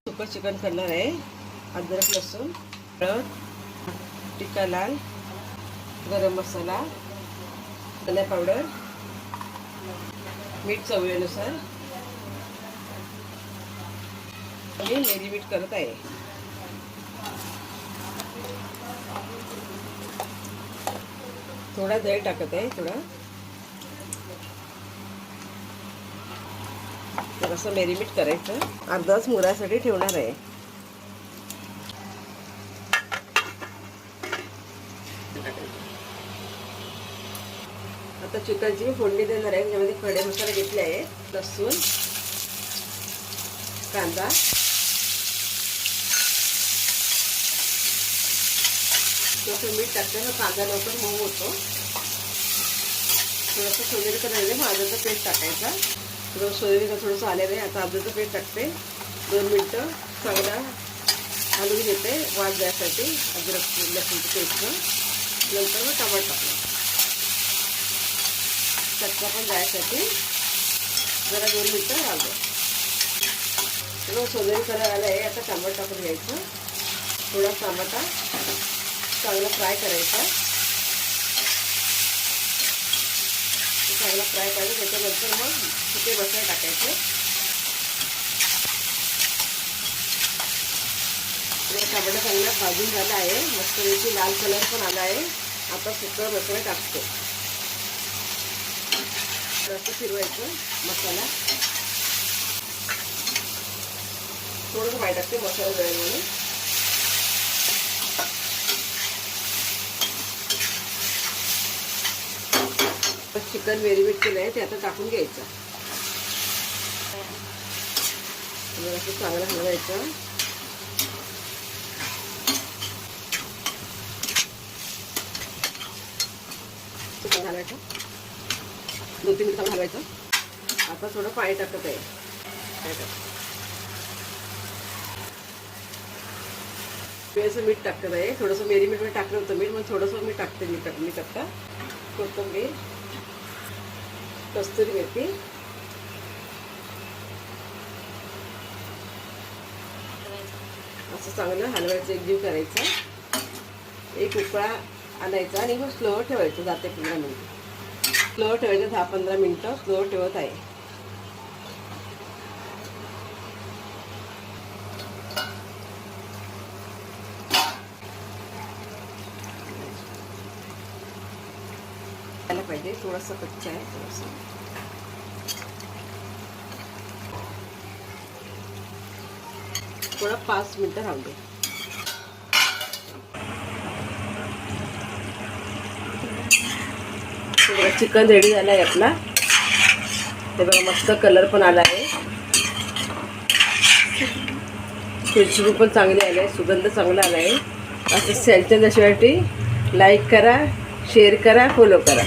सुकं चिकन करणार आहे. अद्रक लसूण, हळद, टिक्का लाल, गरम मसाला, धना पावडर, मीठ चवीनुसार आणि मेरी मीठ करत आहे. थोडा दही टाकत आहे. थोडंसं मेरीमीट करायचं. अर्धा तास मुरासाठी ठेवणार आहे. आता चिकनची मी फोडणी देणार आहे. त्यामध्ये खडे मसाले घेतले आहे. लसूण, कांदा, थोडंसं मीठ टाकलं ना कांदा लवकर मऊ होतो. थोडंसं सोनेरी करायचं. मग आल्याचं पेस्ट टाकायचा. थोडं सोनेरीचं थोडंसं आलेलं आहे. आता आल्याचं पेस्ट टाकते. 2 मिनटं चांगला हलवून घेते वास जायसाठी. अद्रक लसूणचं पेस्ट नंतर मग टमाटर टाकलं. कच्चा पण जायसाठी जरा 2 मिनटं घालतो. थोडं सोनेरी कलर आला आहे. आता टमाटर टाकून घ्यायचं. थोडा टमाटा चांगला फ्राय करायचा. चांगला फ्राय करायचं. त्याच्यानंतर मग सुके मसाले टाकायचे. टमाटा चांगला भाजून झाला आहे. मस्तपैकी लाल कलर पण आला आहे. आता सुका मसाला टाकतो. असं फिरवायचं मसाला. थोडंसं पाणी टाकते मसाला जळेल म्हणून. चिकन मेरीनेट केलं आहे ते आता टाकून घ्यायचं. असं चांगलं हलवायचं. चिकन घालायचं. 2-3 मिनिटं हलवायचं. आता थोडं पाणी टाकत आहे. थोडंसं मीठ टाकत आहे. थोडंसं मेरीमीट मध्ये टाकलं होतं मीठ. मग थोडंसं मी टाकते. मीठ आता कोथिंबीर, कस्तुरी मेथी, असं चांगलं हलवायचं. एकजीव करायचं. एक उकळा आणायचा आणि मग स्लो ठेवायचं. जाते 15 मिनिटं स्लो ठेवायचं. 10-15 मिनिटं स्लो ठेवत आहे. पाहिजे थोडंसं कच्चा आहे. थोडं 5 मिनिटं राहू दे. चिकन रेडी झालं आहे आपला. ते बघा मस्त कलर पण आला आहे. खुशबू पण चांगली आली आहे. सुगंध चांगला आला आहे. असं सेलच्या रेसिपी लाईक करा, शेअर करा, फॉलो करा.